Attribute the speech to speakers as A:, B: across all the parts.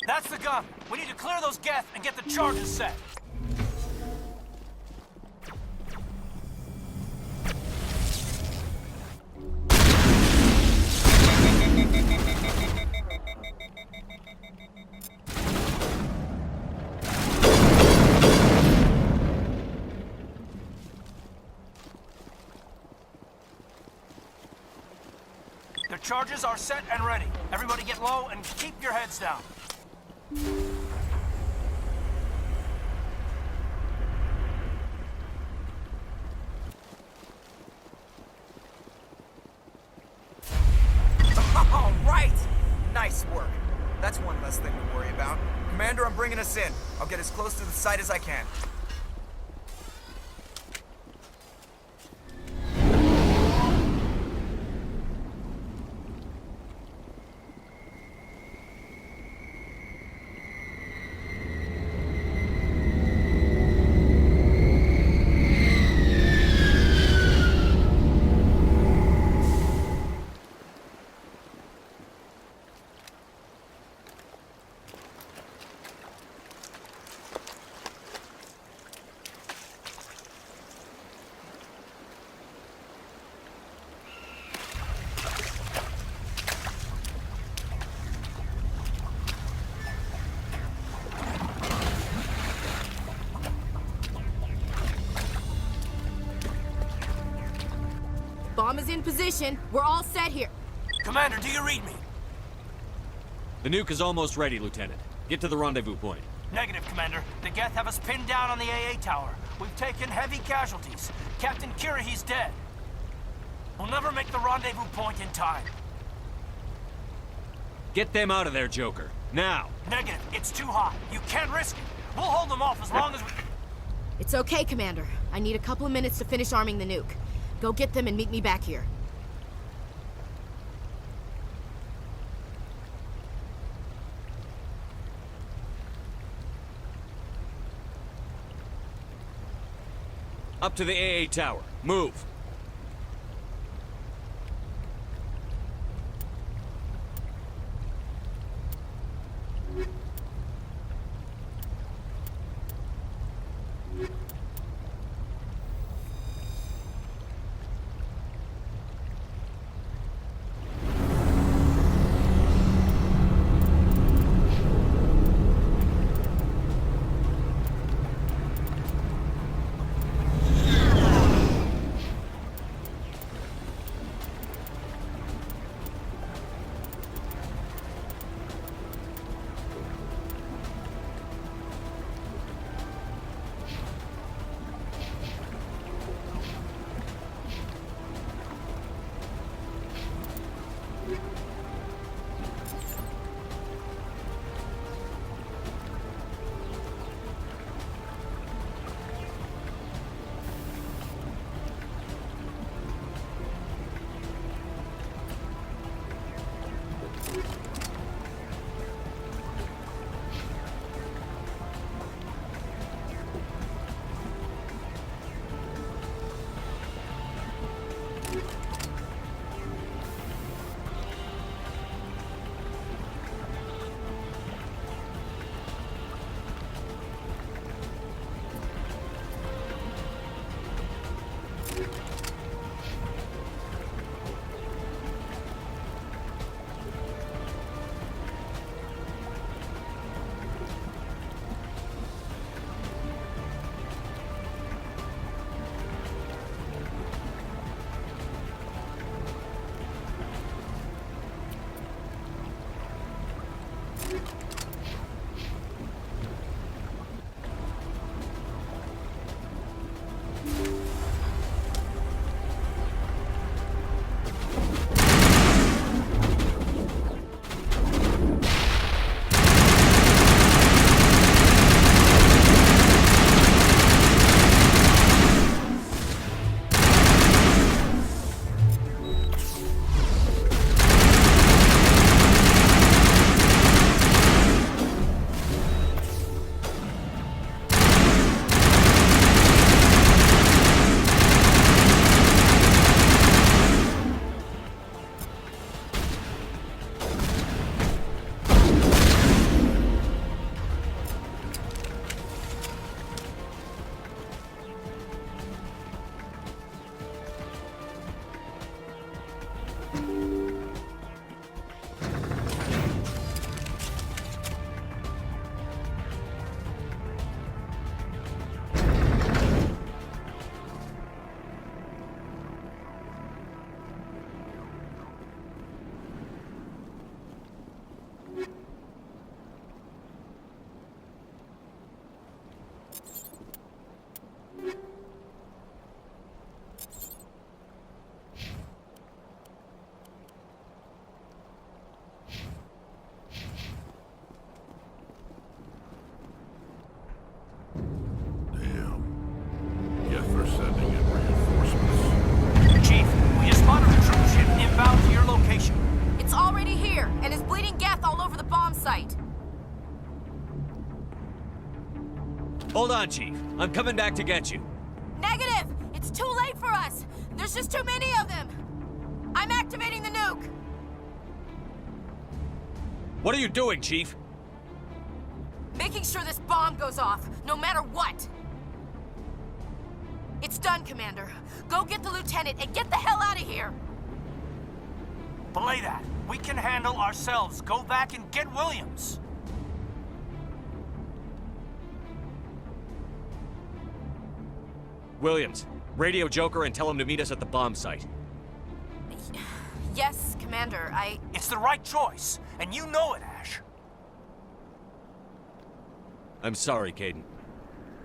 A: That's the gun. We need to clear those geth and get the charges set. The charges are set and ready. Everybody get low and keep your heads down.
B: All right! Nice work. That's one less thing to worry about. Commander, I'm bringing us in. I'll get as close to the site as I can.
C: Bomb is in position. We're all set here.
A: Commander, do you read me?
D: The nuke is almost ready, Lieutenant. Get to the rendezvous point.
A: Negative, Commander. The geth have us pinned down on the AA tower. We've taken heavy casualties. Captain Kirahi's dead. We'll never make the rendezvous point in time.
D: Get them out of there, Joker. Now!
A: Negative. It's too hot. You can't risk it. We'll hold them off as long as we...
C: It's okay, Commander. I need a couple of minutes to finish arming the nuke. Go get them and meet me back here.
D: Up to the AA tower. Move! Hold on, Chief. I'm coming back to get you.
C: Negative! It's too late for us! There's just too many of them! I'm activating the nuke!
D: What are you doing, Chief?
C: Making sure this bomb goes off, no matter what! It's done, Commander. Go get the lieutenant and get the hell out of here!
A: Belay that. We can handle ourselves. Go back and get Williams.
D: Williams, radio Joker and tell him to meet us at the bomb site.
C: Yes, Commander,
A: It's the right choice, and you know it, Ash.
D: I'm sorry, Caden.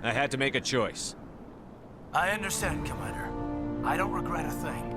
D: I had to make a choice.
A: I understand, Commander. I don't regret a thing.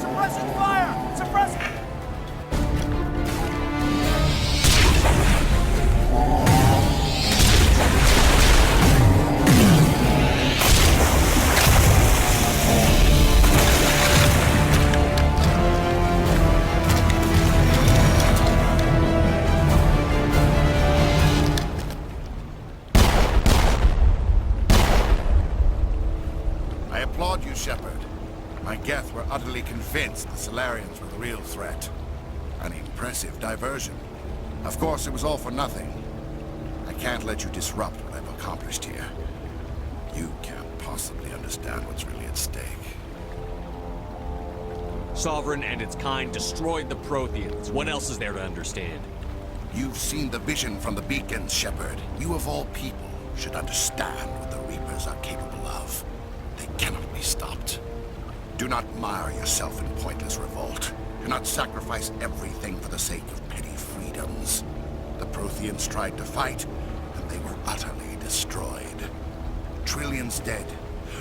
A: Suppressing fire! Suppressing...
E: I applaud you, Shepard. My Geth were utterly convinced the Salarians were the real threat. An impressive diversion. Of course, it was all for nothing. I can't let you disrupt what I've accomplished here. You can't possibly understand what's really at stake.
D: Sovereign and its kind destroyed the Protheans. What else is there to understand?
E: You've seen the vision from the beacons, Shepard. You of all people should understand what the Reapers are capable of. They cannot be stopped. Do not mire yourself in pointless revolt. Do not sacrifice everything for the sake of petty freedoms. The Protheans tried to fight, and they were utterly destroyed. Trillions dead.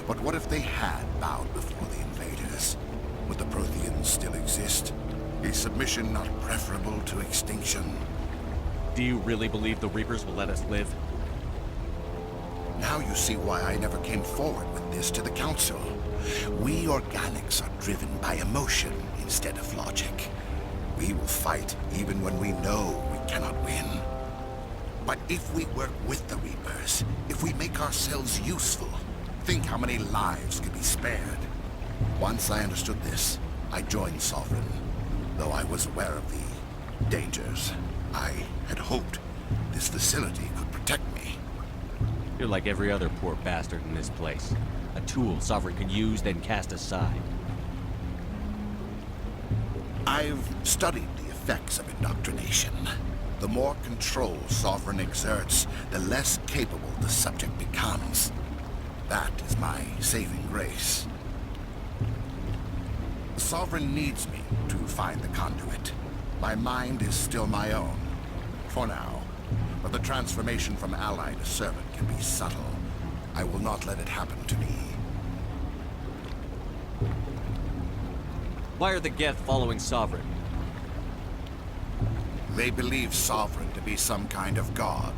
E: But what if they had bowed before the invaders? Would the Protheans still exist? Is submission not preferable to extinction?
D: Do you really believe the Reapers will let us live?
E: Now you see why I never came forward with this to the Council. We organics are driven by emotion instead of logic. We will fight even when we know we cannot win. But if we work with the Reapers, if we make ourselves useful, think how many lives could be spared. Once I understood this, I joined Sovereign. Though I was aware of the dangers, I had hoped this facility could protect me.
D: You're like every other poor bastard in this place. A tool Sovereign can use, then cast aside.
E: I've studied the effects of indoctrination. The more control Sovereign exerts, the less capable the subject becomes. That is my saving grace. Sovereign needs me to find the conduit. My mind is still my own, for now. But the transformation from ally to servant can be subtle. I will not let it happen to me.
D: Why are the Geth following Sovereign?
E: They believe Sovereign to be some kind of god,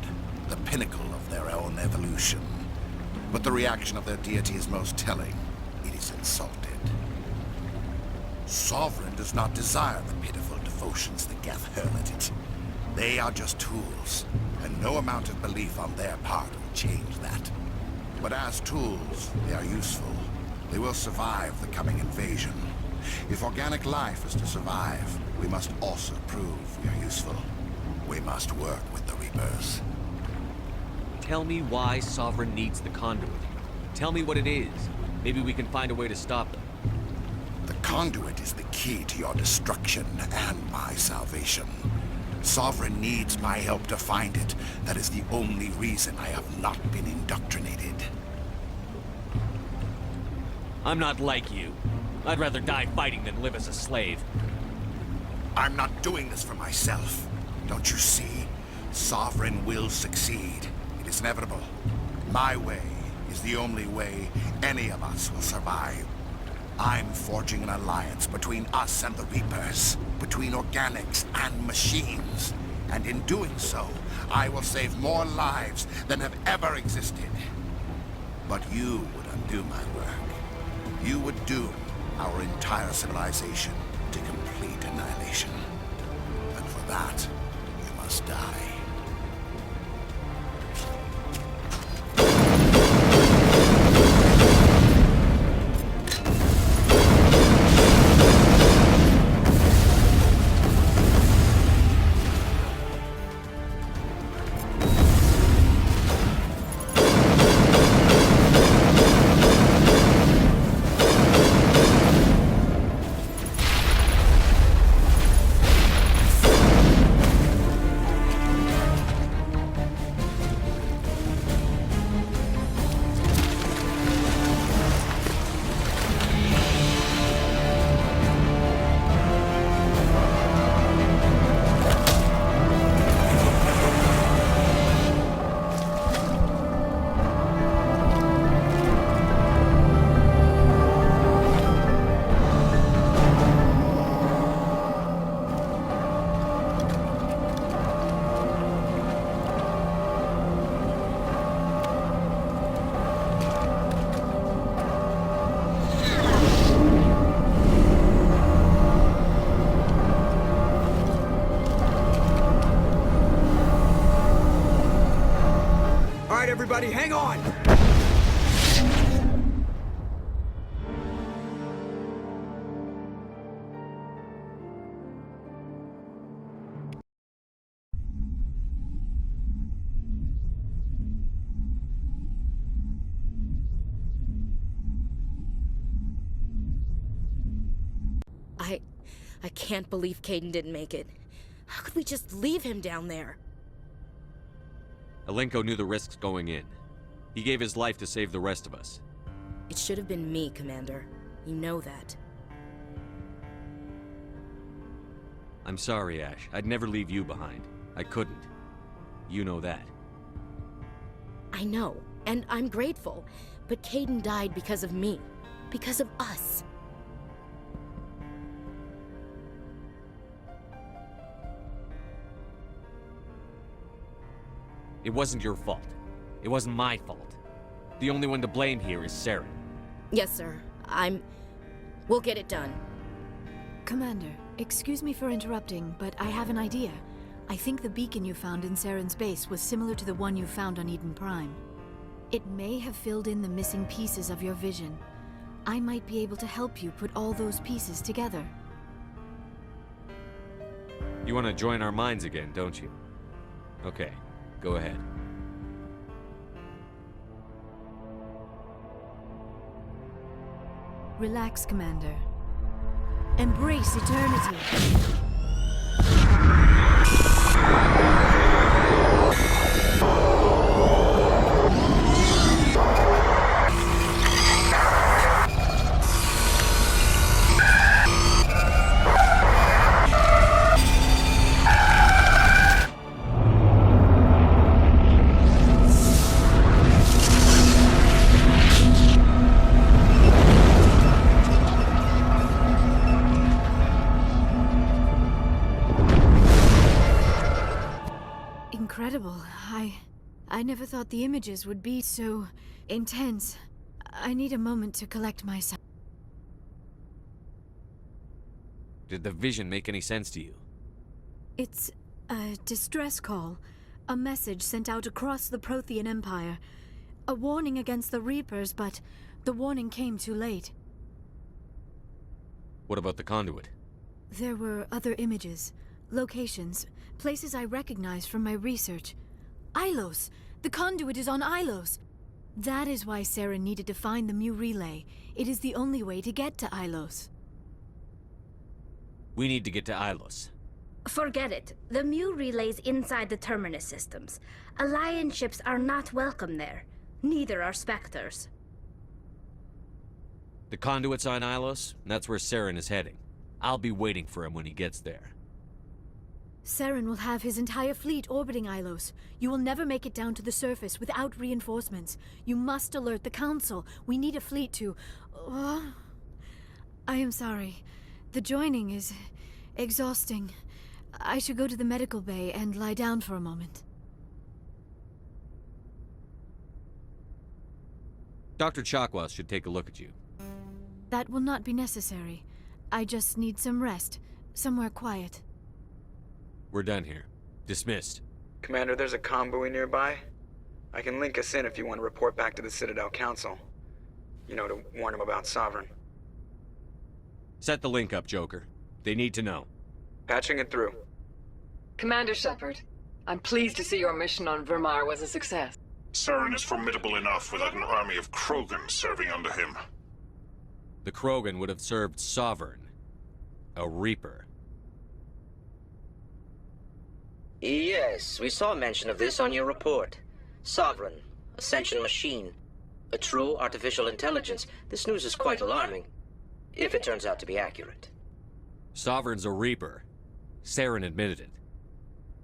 E: the pinnacle of their own evolution. But the reaction of their deity is most telling. It is insulted. Sovereign does not desire the pitiful devotions the Geth hurl at it. They are just tools, and no amount of belief on their part will change that. But as tools, they are useful. They will survive the coming invasion. If organic life is to survive, we must also prove we are useful. We must work with the Reapers.
D: Tell me why Sovereign needs the conduit. Tell me what it is. Maybe we can find a way to stop them.
E: The conduit is the key to your destruction and my salvation. Sovereign needs my help to find it. That is the only reason I have not been indoctrinated.
D: I'm not like you. I'd rather die fighting than live as a slave.
E: I'm not doing this for myself. Don't you see? Sovereign will succeed. It is inevitable. My way is the only way any of us will survive. I'm forging an alliance between us and the Reapers, between organics and machines. And in doing so, I will save more lives than have ever existed. But you would undo my work. You would doom our entire civilization to complete annihilation. And for that, you must die.
B: Everybody, hang on!
C: I can't believe Caden didn't make it. How could we just leave him down there?
D: Alenko knew the risks going in. He gave his life to save the rest of us.
C: It should have been me, Commander. You know that.
D: I'm sorry, Ash. I'd never leave you behind. I couldn't. You know that.
C: I know, and I'm grateful. But Caden died because of me. Because of us.
D: It wasn't your fault. It wasn't my fault. The only one to blame here is Saren.
C: Yes, sir. We'll get it done.
F: Commander, excuse me for interrupting, but I have an idea. I think the beacon you found in Saren's base was similar to the one you found on Eden Prime. It may have filled in the missing pieces of your vision. I might be able to help you put all those pieces together.
D: You want to join our minds again, don't you? Okay, go ahead.
F: Relax, Commander. Embrace eternity. incredible. I never thought the images would be so intense. I need a moment to collect myself.
D: Did the vision make any sense to you?
F: It's a distress call. A message sent out across the Prothean Empire. A warning against the Reapers, but the warning came too late.
D: What about the conduit?
F: There were other images, locations, places I recognized from my research. Ilos! The conduit is on Ilos! That is why Saren needed to find the Mu relay. It is the only way to get to Ilos.
D: We need to get to Ilos.
G: Forget it. The Mu relay's inside the Terminus systems. Alliance ships are not welcome there. Neither are Spectres.
D: The conduit's on Ilos, and that's where Saren is heading. I'll be waiting for him when he gets there.
F: Saren will have his entire fleet orbiting Ilos. You will never make it down to the surface without reinforcements. You must alert the Council. We need a fleet to... I am sorry. The joining is exhausting. I should go to the medical bay and lie down for a moment.
D: Dr. Chakwas should take a look at you.
F: That will not be necessary. I just need some rest. Somewhere quiet.
D: We're done here. Dismissed.
B: Commander, there's a convoy nearby. I can link us in if you want to report back to the Citadel Council. You know, to warn them about Sovereign.
D: Set the link up, Joker. They need to know.
B: Patching it through.
H: Commander Shepard, I'm pleased to see your mission on Vermar was a success.
I: Saren is formidable enough without an army of Krogan serving under him.
D: The Krogan would have served Sovereign. A Reaper.
J: Yes, we saw mention of this on your report. Sovereign, Ascension machine, a true artificial intelligence. This news is quite alarming, if it turns out to be accurate.
D: Sovereign's a Reaper. Saren admitted it.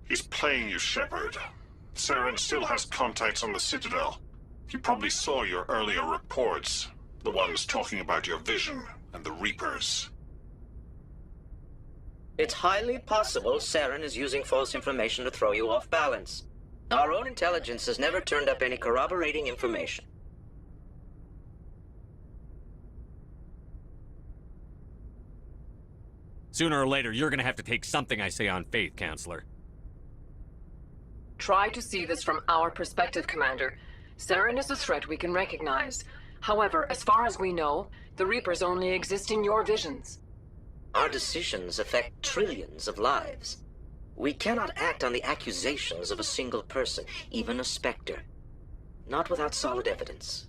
I: He's playing you, Shepard. Saren still has contacts on the Citadel. He probably saw your earlier reports. The ones talking about your vision and the Reapers.
J: It's highly possible Saren is using false information to throw you off balance. Our own intelligence has never turned up any corroborating information.
D: Sooner or later, you're gonna have to take something I say on faith, Counselor.
H: Try to see this from our perspective, Commander. Saren is a threat we can recognize. However, as far as we know, the Reapers only exist in your visions.
J: Our decisions affect trillions of lives. We cannot act on the accusations of a single person, even a Spectre. Not without solid evidence.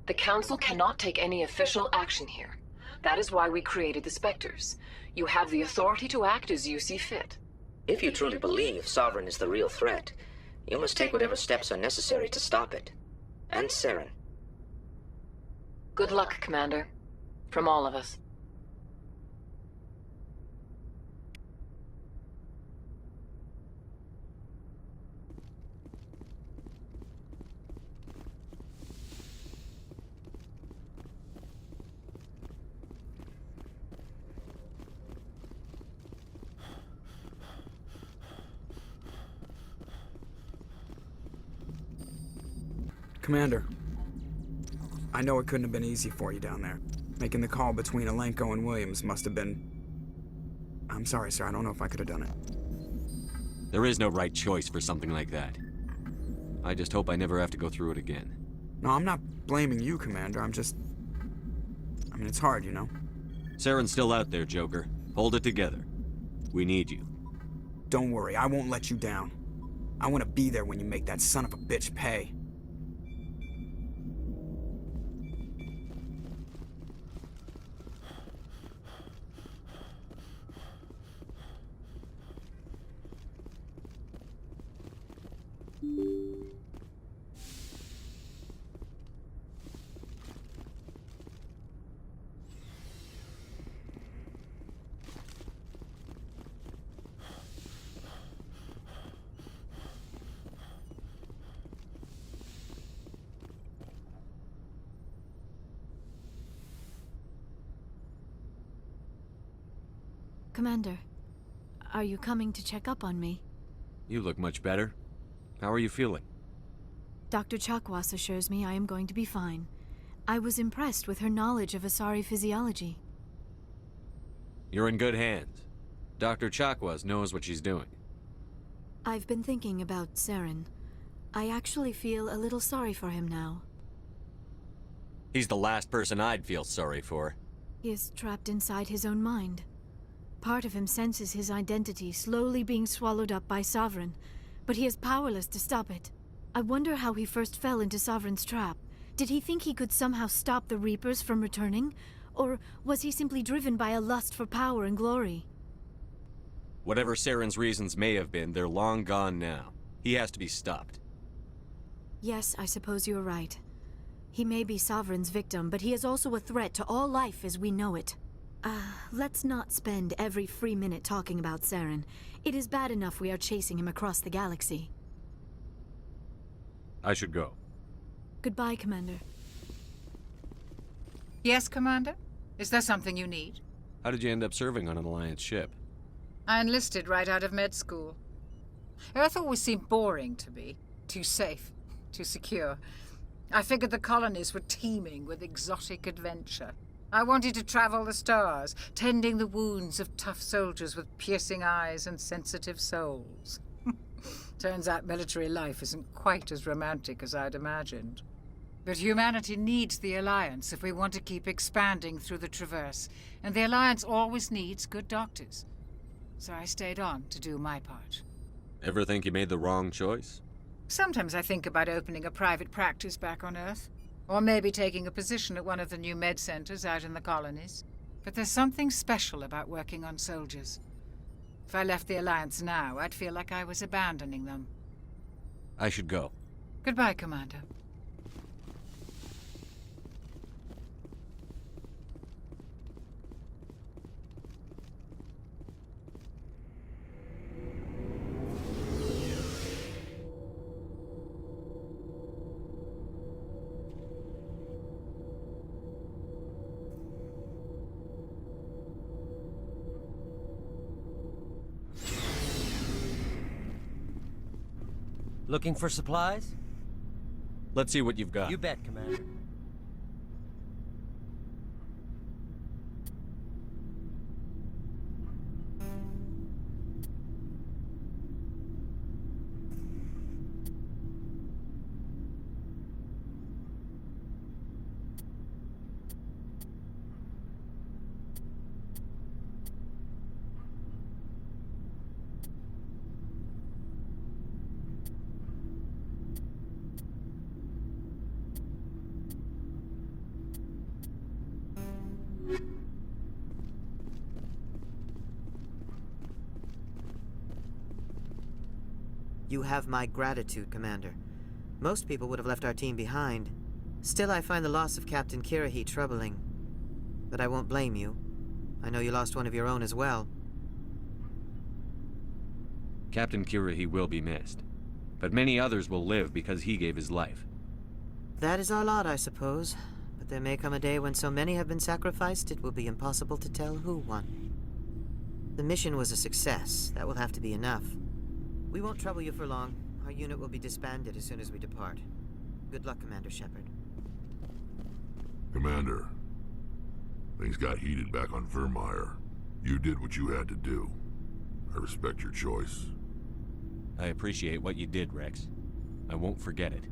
H: The Council cannot take any official action here. That is why we created the Spectres. You have the authority to act as you see fit.
J: If you truly believe Sovereign is the real threat, you must take whatever steps are necessary to stop it. And Saren.
H: Good luck, Commander. From all of us.
B: Commander, I know it couldn't have been easy for you down there. Making the call between Alenko and Williams must have been... I'm sorry, sir. I don't know if I could have done it.
D: There is no right choice for something like that. I just hope I never have to go through it again.
B: No, I'm not blaming you, Commander. I'm just... I mean, it's hard, you know?
D: Saren's still out there, Joker. Hold it together. We need you.
B: Don't worry, I won't let you down. I want to be there when you make that son of a bitch pay.
F: Commander, are you coming to check up on me?
D: You look much better. How are you feeling?
F: Dr. Chakwas assures me I am going to be fine. I was impressed with her knowledge of Asari physiology.
D: You're in good hands. Dr. Chakwas knows what she's doing.
F: I've been thinking about Saren. I actually feel a little sorry for him now.
D: He's the last person I'd feel sorry for.
F: He is trapped inside his own mind. Part of him senses his identity slowly being swallowed up by Sovereign, but he is powerless to stop it. I wonder how he first fell into Sovereign's trap. Did he think he could somehow stop the Reapers from returning? Or was he simply driven by a lust for power and glory?
D: Whatever Saren's reasons may have been, they're long gone now. He has to be stopped.
F: Yes, I suppose you're right. He may be Sovereign's victim, but he is also a threat to all life as we know it. Let's not spend every free minute talking about Saren. It is bad enough we are chasing him across the galaxy.
D: I should go.
F: Goodbye, Commander.
K: Yes, Commander? Is there something you need?
D: How did you end up serving on an Alliance ship?
K: I enlisted right out of med school. Earth always seemed boring to me. Too safe, too secure. I figured the colonies were teeming with exotic adventure. I wanted to travel the stars, tending the wounds of tough soldiers with piercing eyes and sensitive souls. Turns out military life isn't quite as romantic as I'd imagined. But humanity needs the Alliance if we want to keep expanding through the Traverse, and the Alliance always needs good doctors. So I stayed on to do my part.
D: Ever think you made the wrong choice?
K: Sometimes I think about opening a private practice back on Earth, or maybe taking a position at one of the new med centers out in the colonies. But there's something special about working on soldiers. If I left the Alliance now, I'd feel like I was abandoning them.
D: I should go.
K: Goodbye, Commander.
L: Looking for supplies?
D: Let's see what you've got.
L: You bet, Commander.
M: You have my gratitude, Commander. Most people would have left our team behind. Still, I find the loss of Captain Kirahi troubling. But I won't blame you. I know you lost one of your own as well.
D: Captain Kirahi will be missed, but many others will live because he gave his life.
M: That is our lot, I suppose. But there may come a day when so many have been sacrificed, it will be impossible to tell who won. The mission was a success. That will have to be enough. We won't trouble you for long. Our unit will be disbanded as soon as we depart. Good luck, Commander Shepard.
N: Commander, things got heated back on Vermeer. You did what you had to do. I respect your choice.
D: I appreciate what you did, Rex. I won't forget it.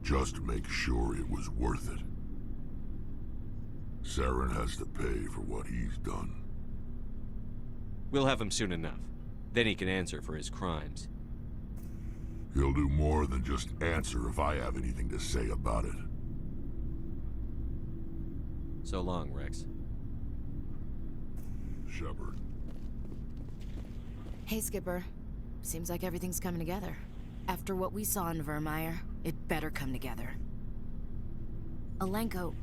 N: Just make sure it was worth it. Saren has to pay for what he's done.
D: We'll have him soon enough. Then he can answer for his crimes.
N: He'll do more than just answer if I have anything to say about it.
D: So long, Rex.
N: Shepard.
C: Hey, Skipper. Seems like everything's coming together. After what we saw in Vermeer, it better come together. Alenko,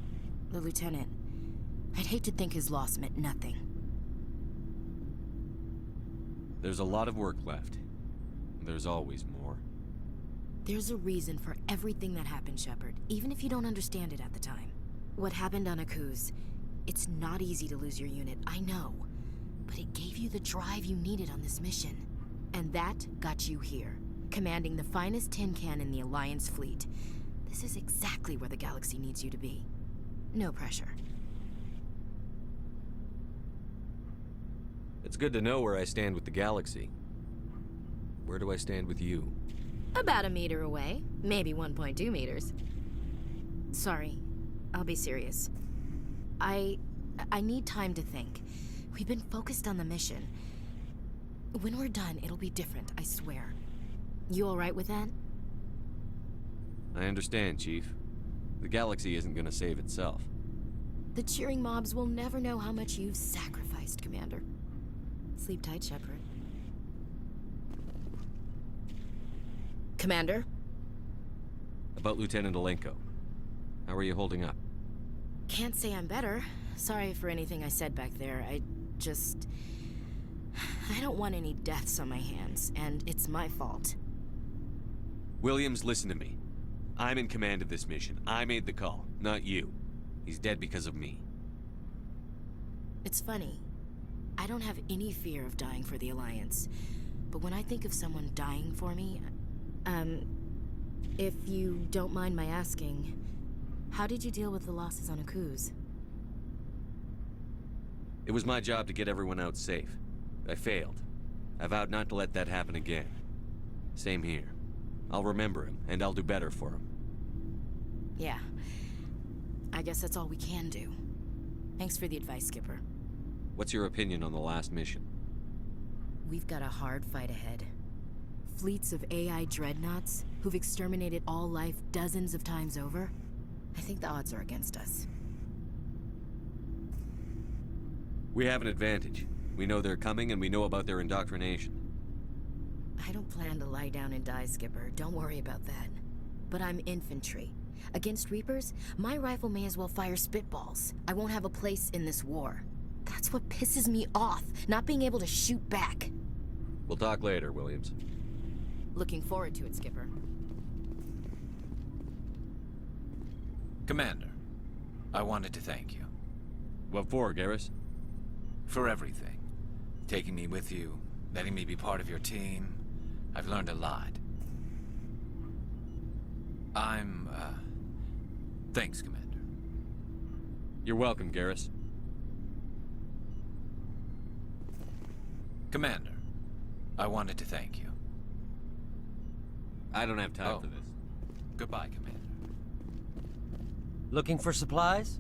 C: the lieutenant, I'd hate to think his loss meant nothing.
D: There's a lot of work left. There's always more.
C: There's a reason for everything that happened, Shepard, even if you don't understand it at the time. What happened on Akuz, it's not easy to lose your unit, I know. But it gave you the drive you needed on this mission. And that got you here. commanding the finest tin can in the Alliance fleet. This is exactly where the galaxy needs you to be. No pressure.
D: It's good to know where I stand with the galaxy. Where do I stand with you?
C: About a meter away. Maybe 1.2 meters. Sorry. I'll be serious. I need time to think. We've been focused on the mission. When we're done, it'll be different, I swear. You alright with that?
D: I understand, Chief. The galaxy isn't gonna save itself.
C: The cheering mobs will never know how much you've sacrificed, Commander. Sleep tight, Shepard. Commander?
D: About Lieutenant Alenko. How are you holding up?
C: Can't say I'm better. Sorry for anything I said back there. I don't want any deaths on my hands, and it's my fault.
D: Williams, listen to me. I'm in command of this mission. I made the call, not you. He's dead because of me.
C: It's funny. I don't have any fear of dying for the Alliance. But when I think of someone dying for me, if you don't mind my asking, how did you deal with the losses on Akuz?
D: It was my job to get everyone out safe. I failed. I vowed not to let that happen again. Same here. I'll remember him, and I'll do better for him.
C: Yeah. I guess that's all we can do. Thanks for the advice, Skipper.
D: What's your opinion on the last mission?
C: We've got a hard fight ahead. Fleets of AI dreadnoughts who've exterminated all life dozens of times over. I think the odds are against us.
D: We have an advantage. We know they're coming, and we know about their indoctrination.
C: I don't plan to lie down and die, Skipper. Don't worry about that. But I'm infantry. Against Reapers, my rifle may as well fire spitballs. I won't have a place in this war. That's what pisses me off, not being able to shoot back.
D: We'll talk later, Williams.
C: Looking forward to it, Skipper.
L: Commander, I wanted to thank you.
D: What for, Garrus?
L: For everything. Taking me with you, letting me be part of your team. I've learned a lot. Thanks, Commander.
D: You're welcome, Garrus.
L: Commander, I wanted to thank you.
D: I don't have time for this.
L: Goodbye, Commander.
O: Looking for supplies?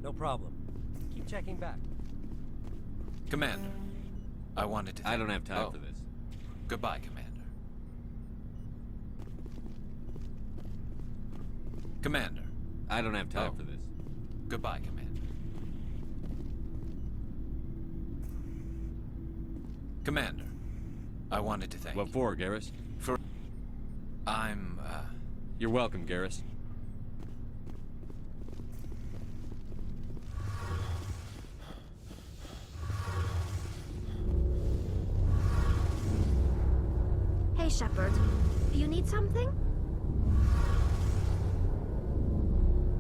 O: No problem. Keep checking back.
L: Commander, I wanted to...
D: I don't have time for this.
L: Goodbye, Commander. Commander.
D: I don't have time for this.
L: Goodbye, Commander. Commander, I wanted to thank you.
D: What for, Garrus?
L: For...
D: You're welcome, Garrus.
G: Hey, Shepard. You need something?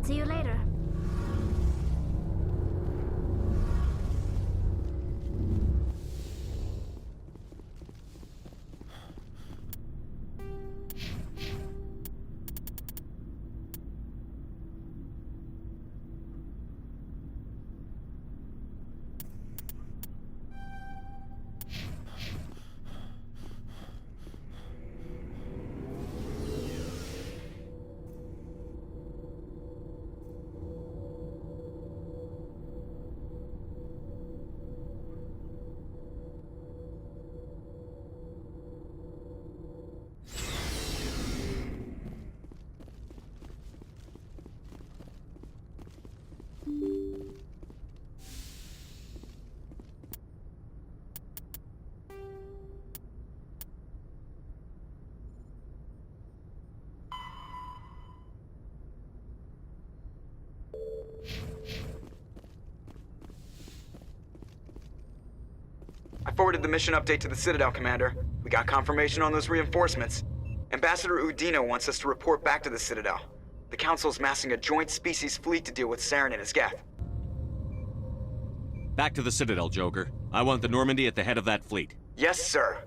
G: See you later.
B: I forwarded the mission update to the Citadel, Commander. We got confirmation on those reinforcements. Ambassador Udino wants us to report back to the Citadel. The Council's massing a joint species fleet to deal with Saren and his Geth.
D: Back to the Citadel, Joker. I want the Normandy at the head of that fleet.
B: Yes, sir.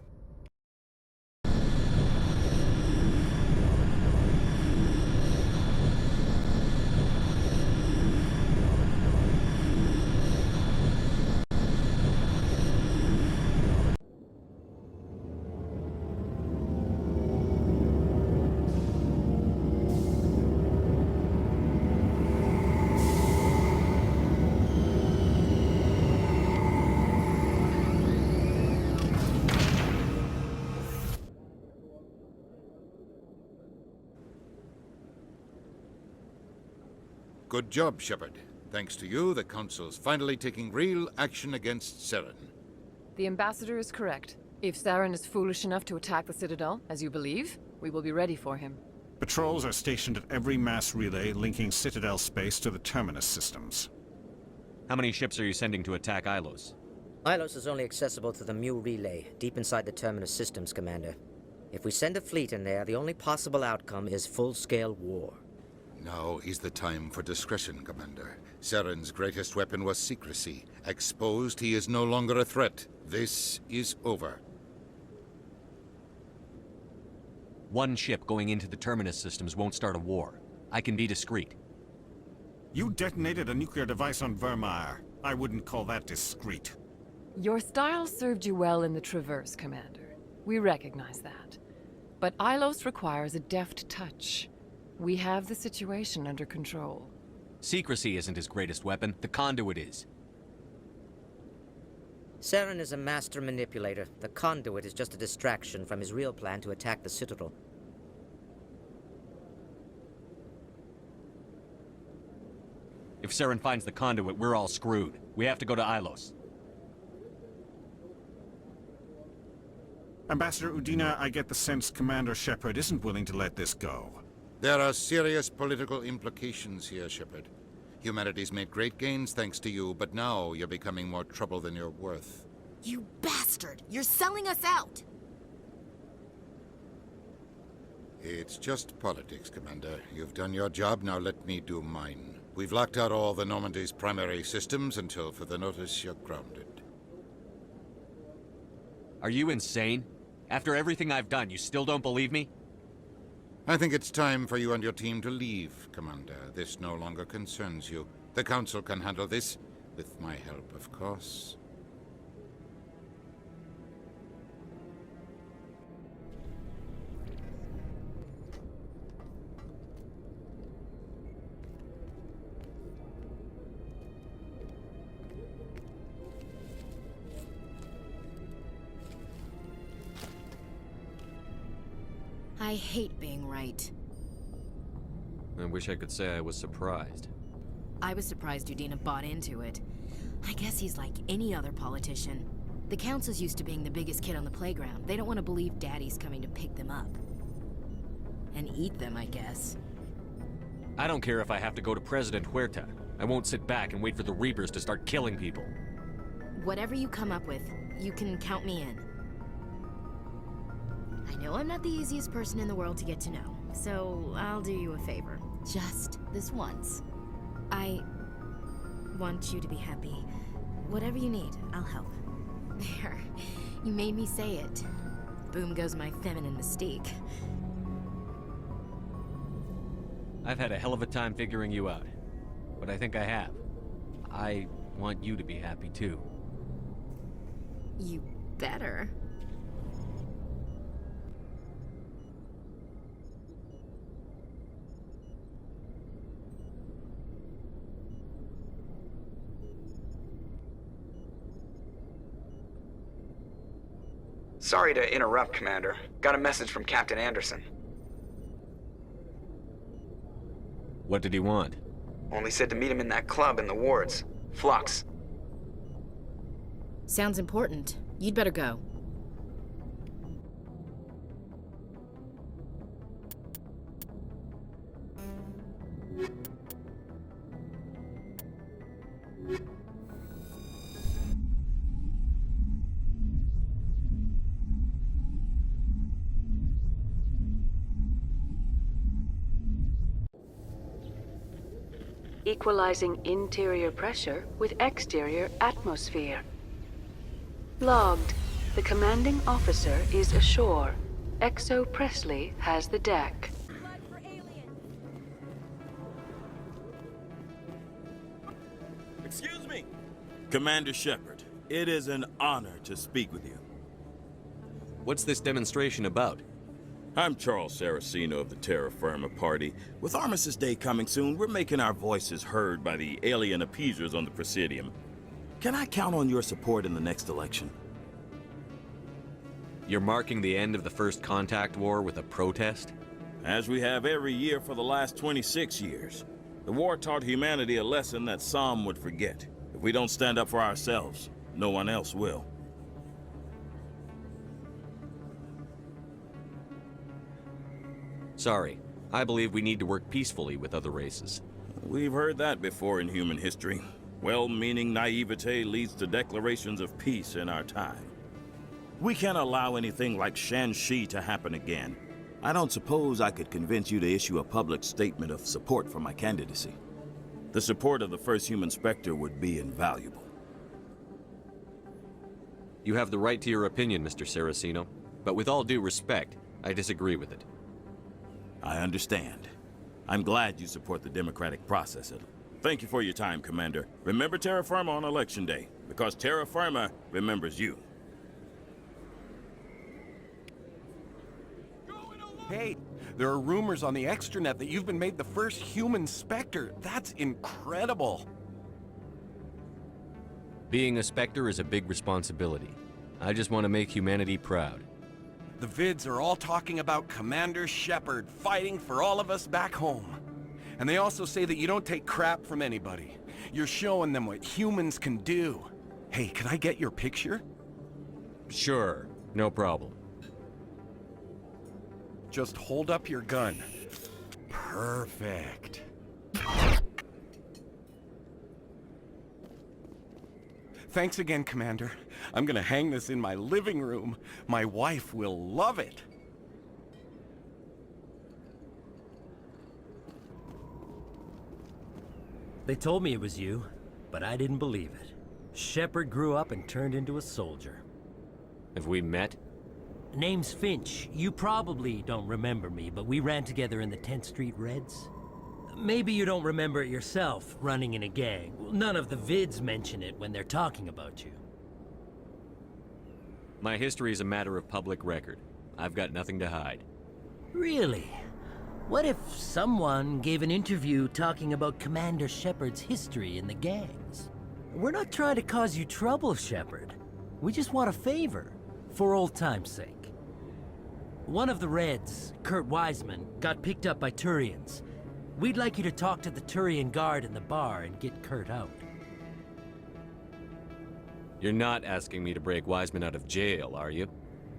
P: Good job, Shepard. Thanks to you, the Council's finally taking real action against Saren.
H: The Ambassador is correct. If Saren is foolish enough to attack the Citadel, as you believe, we will be ready for him.
I: Patrols are stationed at every mass relay linking Citadel space to the Terminus systems.
D: How many ships are you sending to attack Ilos?
J: Ilos is only accessible to the Mu relay, deep inside the Terminus systems, Commander. If we send a fleet in there, the only possible outcome is full-scale war.
P: Now is the time for discretion, Commander. Saren's greatest weapon was secrecy. Exposed, he is no longer a threat. This is over.
D: One ship going into the Terminus systems won't start a war. I can be discreet.
I: You detonated a nuclear device on Vermeer. I wouldn't call that discreet.
H: Your style served you well in the Traverse, Commander. We recognize that. But Ilos requires a deft touch. We have the situation under control.
D: Secrecy isn't his greatest weapon. The conduit is.
J: Saren is a master manipulator. The conduit is just a distraction from his real plan to attack the Citadel.
D: If Saren finds the conduit, we're all screwed. We have to go to Ilos.
I: Ambassador Udina, I get the sense Commander Shepard isn't willing to let this go.
P: There are serious political implications here, Shepard. Humanity's made great gains thanks to you, but now you're becoming more trouble than you're worth.
C: You bastard! You're selling us out!
P: It's just politics, Commander. You've done your job, now let me do mine. We've locked out all the Normandy's primary systems until further notice you're grounded.
D: Are you insane? After everything I've done, you still don't believe me?
P: I think it's time for you and your team to leave, Commander. This no longer concerns you. The Council can handle this, with my help, of course.
C: I hate being right.
D: I wish I could say I was surprised.
C: I was surprised Udina bought into it. I guess he's like any other politician. The Council's used to being the biggest kid on the playground. They don't want to believe Daddy's coming to pick them up. And eat them, I guess.
D: I don't care if I have to go to President Huerta. I won't sit back and wait for the Reapers to start killing people.
C: Whatever you come up with, you can count me in. I know I'm not the easiest person in the world to get to know, so I'll do you a favor. Just this once. I want you to be happy. Whatever you need, I'll help. There. You made me say it. Boom goes my feminine mystique.
D: I've had a hell of a time figuring you out. But I think I have. I want you to be happy too.
C: You better.
B: Sorry to interrupt, Commander. Got a message from Captain Anderson.
D: What did he want?
B: Only said to meet him in that club in the wards. Flux.
C: Sounds important. You'd better go.
Q: equalizing interior pressure with exterior atmosphere. Logged. The commanding officer is ashore. Exo Presley has the deck.
R: Excuse me! Commander Shepard, it is an honor to speak with you.
D: What's this demonstration about?
R: I'm Charles Saraceno of the Terra Firma Party. With Armistice Day coming soon, we're making our voices heard by the alien appeasers on the Presidium. Can I count on your support in the next election?
D: You're marking the end of the First Contact War with a protest?
R: As we have every year for the last 26 years. The war taught humanity a lesson that some would forget. If we don't stand up for ourselves, no one else will.
D: Sorry. I believe we need to work peacefully with other races.
R: We've heard that before in human history. Well-meaning naivete leads to declarations of peace in our time. We can't allow anything like Shanxi to happen again. I don't suppose I could convince you to issue a public statement of support for my candidacy. The support of the first human Spectre would be invaluable.
D: You have the right to your opinion, Mr. Saraceno, but with all due respect, I disagree with it.
R: I understand. I'm glad you support the democratic process. Thank you for your time, Commander. Remember Terra Firma on Election Day, because Terra Firma remembers you.
S: Hey, there are rumors on the extranet that you've been made the first human Spectre. That's incredible.
D: Being a Spectre is a big responsibility. I just want to make humanity proud.
S: The vids are all talking about Commander Shepard fighting for all of us back home. And they also say that you don't take crap from anybody. You're showing them what humans can do. Hey, can I get your picture?
D: Sure, no problem.
S: Just hold up your gun. Perfect. Thanks again, Commander. I'm gonna hang this in my living room. My wife will love it.
O: They told me it was you, but I didn't believe it. Shepard grew up and turned into a soldier.
D: Have we met?
O: Name's Finch. You probably don't remember me, but we ran together in the 10th Street Reds. Maybe you don't remember it yourself, running in a gang. None of the vids mention it when they're talking about you.
D: My history is a matter of public record. I've got nothing to hide.
O: Really? What if someone gave an interview talking about Commander Shepard's history in the gangs? We're not trying to cause you trouble, Shepard. We just want a favor, for old time's sake. One of the Reds, Kurt Wiseman, got picked up by Turians. We'd like you to talk to the Turian guard in the bar and get Kurt out.
D: You're not asking me to break Wiseman out of jail, are you?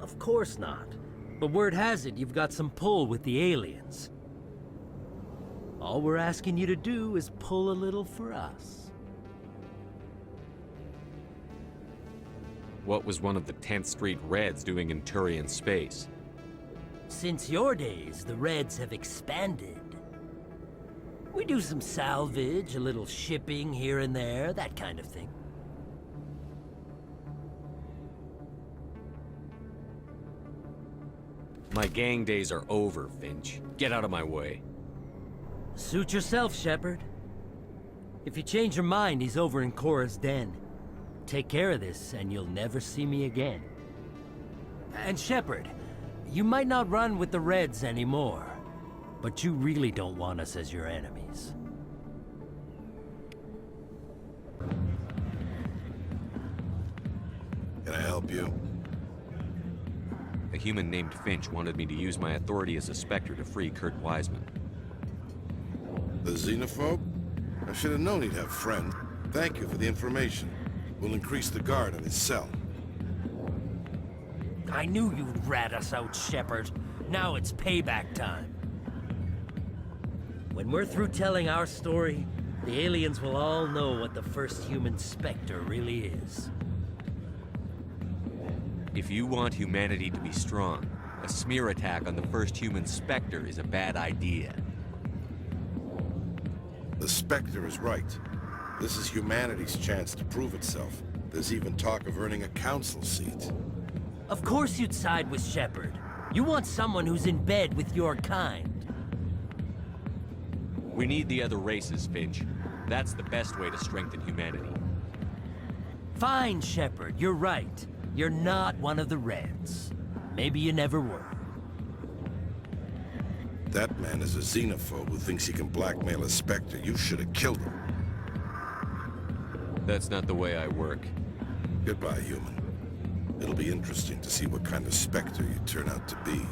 O: Of course not. But word has it you've got some pull with the aliens. All we're asking you to do is pull a little for us.
D: What was one of the 10th Street Reds doing in Turian space?
O: Since your days, the Reds have expanded. We do some salvage, a little shipping here and there, that kind of thing.
D: My gang days are over, Finch. Get out of my way.
O: Suit yourself, Shepard. If you change your mind, he's over in Cora's den. Take care of this, and you'll never see me again. And Shepard, you might not run with the Reds anymore, but you really don't want us as your enemies.
T: Can I help you?
D: A human named Finch wanted me to use my authority as a Spectre to free Kurt Wiseman.
T: The xenophobe? I should have known he'd have friends. Thank you for the information. We'll increase the guard on his cell.
O: I knew you'd rat us out, Shepard. Now it's payback time. When we're through telling our story, the aliens will all know what the first human Spectre really is.
D: If you want humanity to be strong, a smear attack on the first human Spectre is a bad idea.
T: The Spectre is right. This is humanity's chance to prove itself. There's even talk of earning a council seat.
O: Of course you'd side with Shepard. You want someone who's in bed with your kind.
D: We need the other races, Finch. That's the best way to strengthen humanity.
O: Fine, Shepard, you're right. You're not one of the Reds. Maybe you never were.
T: That man is a xenophobe who thinks he can blackmail a Spectre. You should have killed him.
D: That's not the way I work.
T: Goodbye, human. It'll be interesting to see what kind of Spectre you turn out to be.